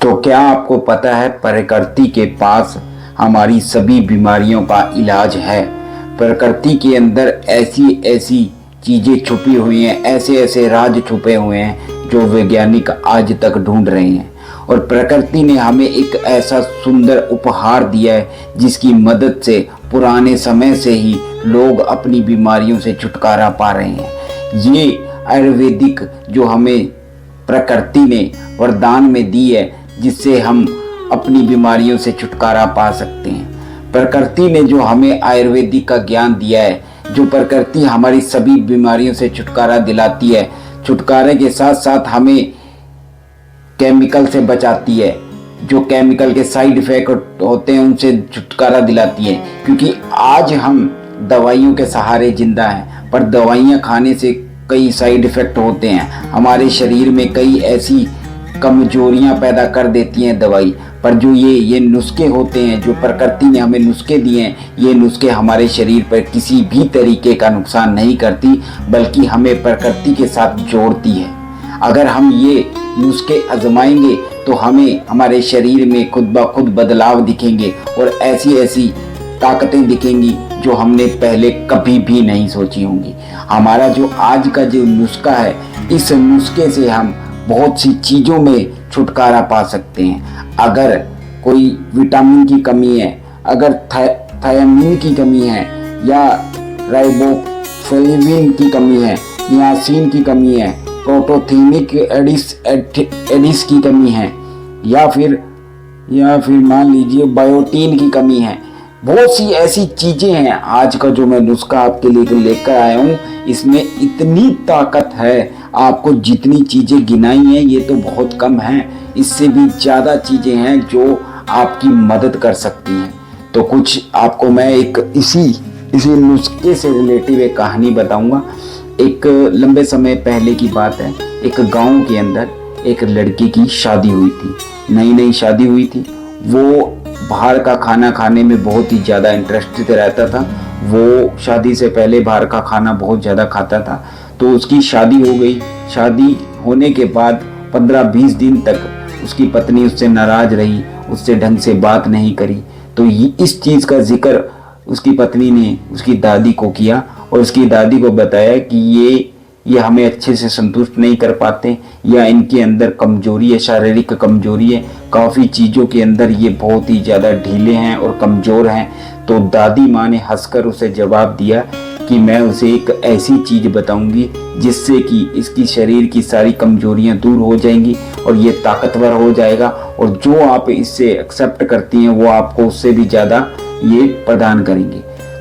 तो क्या आपको पता है प्रकृति के पास हमारी सभी बीमारियों का इलाज है। प्रकृति के अंदर ऐसी ऐसी चीज़ें छुपी हुई हैं, ऐसे ऐसे राज छुपे हुए हैं जो वैज्ञानिक आज तक ढूंढ रहे हैं। और प्रकृति ने हमें एक ऐसा सुंदर उपहार दिया है जिसकी मदद से पुराने समय से ही लोग अपनी बीमारियों से छुटकारा पा रहे हैं। ये आयुर्वेदिक जो हमें प्रकृति ने वरदान में दी है, जिससे हम अपनी बीमारियों से छुटकारा पा सकते हैं। प्रकृति ने जो हमें आयुर्वेदिक का ज्ञान दिया है, जो प्रकृति हमारी सभी बीमारियों से छुटकारा दिलाती है, छुटकारे के साथ साथ हमें केमिकल से बचाती है, जो केमिकल के साइड इफेक्ट होते हैं उनसे छुटकारा दिलाती है। क्योंकि आज हम दवाइयों के सहारे जिंदा हैं, पर दवाइयाँ खाने से कई साइड इफेक्ट होते हैं। हमारे शरीर में कई ऐसी कमजोरियां पैदा कर देती हैं दवाई। पर जो ये नुस्खे होते हैं, जो प्रकृति ने हमें नुस्खे दिए हैं, ये नुस्खे हमारे शरीर पर किसी भी तरीके का नुकसान नहीं करती, बल्कि हमें प्रकृति के साथ जोड़ती है। अगर हम ये नुस्खे आजमाएंगे तो हमें हमारे शरीर में खुद ब खुद बदलाव दिखेंगे और ऐसी ऐसी ताकतें दिखेंगी जो हमने पहले कभी भी नहीं सोची होंगी। हमारा जो आज का जो नुस्खा है, इस नुस्खे से हम बहुत सी चीज़ों में छुटकारा पा सकते हैं। अगर कोई विटामिन की कमी है, अगर थायमिन की कमी है, या राइबोफ्लेविन की कमी है, नियासिन की कमी है, प्रोटोथेनिक एडिस की कमी है, या फिर मान लीजिए बायोटीन की कमी है, बहुत सी ऐसी चीज़ें हैं। आज का जो मैं नुस्खा आपके लिए लेकर आया हूँ, इसमें इतनी ताकत है, आपको जितनी चीज़ें गिनाई हैं ये तो बहुत कम हैं, इससे भी ज़्यादा चीज़ें हैं जो आपकी मदद कर सकती हैं। तो कुछ आपको मैं एक इसी नुस्खे से रिलेटिव एक कहानी बताऊंगा। एक लंबे समय पहले की बात है, एक गांव के अंदर एक लड़की की शादी हुई थी, नई नई शादी हुई थी। वो बाहर का खाना खाने में बहुत ही ज़्यादा इंटरेस्टेड रहता था। वो शादी से पहले बाहर का खाना बहुत ज़्यादा खाता था। तो उसकी शादी हो गई। शादी होने के बाद 15-20 दिन तक उसकी पत्नी उससे नाराज़ रही, उससे ढंग से बात नहीं करी। तो इस चीज़ का जिक्र उसकी पत्नी ने उसकी दादी को किया और उसकी दादी को बताया कि ये हमें अच्छे से संतुष्ट नहीं कर पाते, या इनके अंदर कमजोरी है, शारीरिक कमजोरी है, काफ़ी चीज़ों के अंदर ये बहुत ही ज़्यादा ढीले हैं और कमज़ोर हैं। तो दादी माँ ने हंसकर उसे जवाब दिया कि मैं उसे एक ऐसी चीज़ बताऊंगी जिससे कि इसकी शरीर की सारी कमजोरियां दूर हो जाएंगी और ये ताकतवर हो जाएगा, और जो आप इससे एक्सेप्ट करती हैं वो आपको उससे भी ज़्यादा ये प्रदान करेंगे।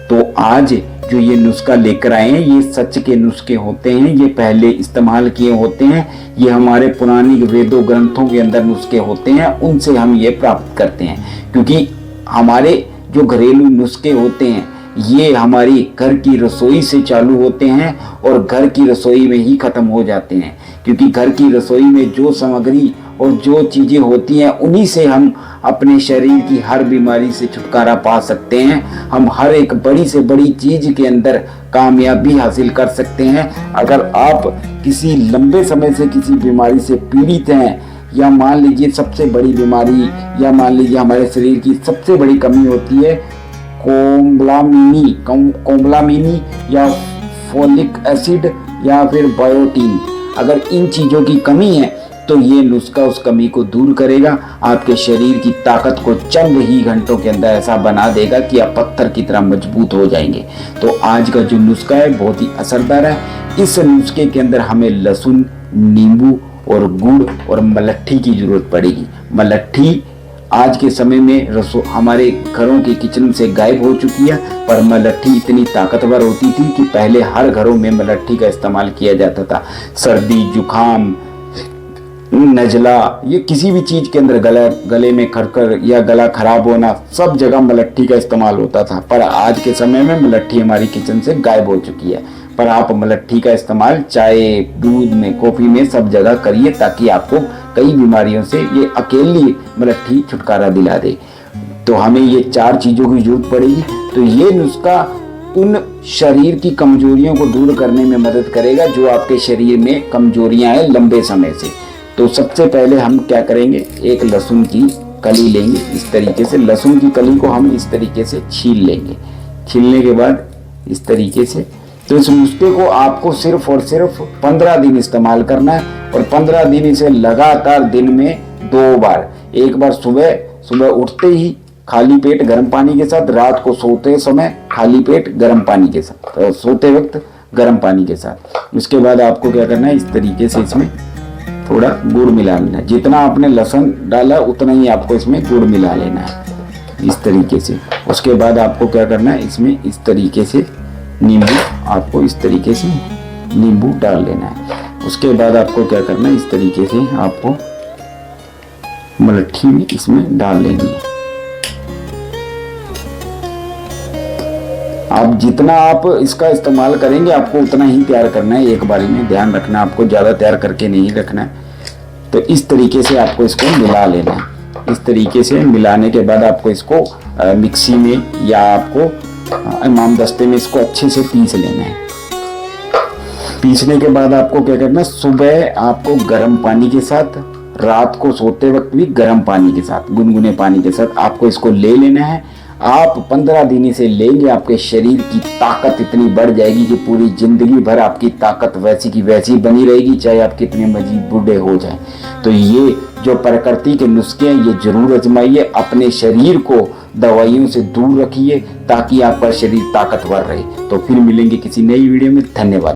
तो आज जो ये नुस्खा लेकर आए हैं, ये सच के नुस्खे होते हैं, ये पहले इस्तेमाल किए होते हैं, ये हमारे पुरानी वेदों ग्रंथों के अंदर नुस्खे होते हैं, उनसे हम ये प्राप्त करते हैं। क्योंकि हमारे जो घरेलू नुस्खे होते हैं ये हमारी घर की रसोई से चालू होते हैं और घर की रसोई में ही ख़त्म हो जाते हैं। क्योंकि घर की रसोई में जो सामग्री और जो चीज़ें होती हैं, उन्हीं से हम अपने शरीर की हर बीमारी से छुटकारा पा सकते हैं। हम हर एक बड़ी से बड़ी चीज़ के अंदर कामयाबी हासिल कर सकते हैं। अगर आप किसी लंबे समय से किसी बीमारी से पीड़ित हैं, या मान लीजिए सबसे बड़ी बीमारी, या मान लीजिए हमारे शरीर की सबसे बड़ी कमी होती है कोमलामिनी या फोलिक एसिड या फिर बायोटीन, अगर इन चीज़ों की कमी है तो ये नुस्खा उस कमी को दूर करेगा। आपके शरीर की ताकत को चंद ही घंटों के अंदर ऐसा बना देगा कि आप पत्थर की तरह मजबूत हो जाएंगे। तो आज का जो नुस्खा है बहुत ही असरदार है। इस नुस्खे के अंदर हमें लहसुन, नींबू और गुड़ और मलट्ठी की जरूरत पड़ेगी। मलट्ठी आज के समय में हमारे घरों के किचन से गायब हो चुकी है, पर मलट्ठी इतनी ताकतवर होती थी कि पहले हर घरों में मलट्ठी का इस्तेमाल किया जाता था। सर्दी, जुखाम, नजला, ये किसी भी चीज़ के अंदर गले में खरखर या गला खराब होना, सब जगह मलट्ठी का इस्तेमाल होता था। पर आज के समय में मलट्ठी हमारी किचन से गायब हो चुकी है। पर आप मलट्ठी का इस्तेमाल चाय, दूध में, कॉफ़ी में सब जगह करिए, ताकि आपको कई बीमारियों से ये अकेली मलट्ठी छुटकारा दिला दे। तो हमें ये 4 चीज़ों की जरूरत पड़ेगी। तो ये नुस्खा उन शरीर की कमजोरियों को दूर करने में मदद करेगा जो आपके शरीर में कमजोरियां हैं लंबे समय से। तो सबसे पहले हम क्या करेंगे, एक लहसुन की कली लेंगे। इस तरीके से लहसुन की कली को हम इस तरीके से छील लेंगे। छीलने के बाद इस तरीके से, तो इस नुस्खे को आपको सिर्फ और सिर्फ 15 दिन इस्तेमाल करना है। और 15 दिन इसे लगातार दिन में 2 बार, एक बार सुबह उठते ही खाली पेट गर्म पानी के साथ, रात को सोते समय खाली पेट गर्म पानी के साथ, सोते वक्त गर्म पानी के साथ। उसके बाद आपको क्या करना है, इस तरीके से इसमें थोड़ा गुड़ मिला लेना है। जितना आपने लहसुन डाला उतना ही आपको इसमें गुड़ मिला लेना है, इस तरीके से। उसके बाद आपको क्या करना है, इसमें इस तरीके से नींबू, आपको इस तरीके से नींबू डाल लेना है। उसके बाद आपको क्या करना है, इस तरीके से आपको मलट्ठी में इसमें डाल लेनी है। आप जितना आप इसका इस्तेमाल करेंगे आपको उतना ही तैयार करना है, एक बारी में ध्यान रखना, आपको ज़्यादा तैयार करके नहीं रखना है। तो इस तरीके से आपको इसको मिला लेना है। इस तरीके से मिलाने के बाद आपको इसको मिक्सी में या आपको इमाम दस्ते में इसको अच्छे से पीस लेना है। पीसने के बाद आपको क्या करना है, सुबह आपको गर्म पानी के साथ, रात को सोते वक्त भी गर्म पानी के साथ, गुनगुने पानी के साथ आपको इसको ले लेना है। आप 15 दिन इसे लेंगे, आपके शरीर की ताकत इतनी बढ़ जाएगी कि पूरी जिंदगी भर आपकी ताकत वैसी की वैसी बनी रहेगी, चाहे आप कितने मजीद बूढ़े हो जाएं। तो ये जो प्रकृति के नुस्खे हैं ये जरूर आजमाइए, अपने शरीर को दवाइयों से दूर रखिए ताकि आपका शरीर ताकतवर रहे। तो फिर मिलेंगे किसी नई वीडियो में। धन्यवाद।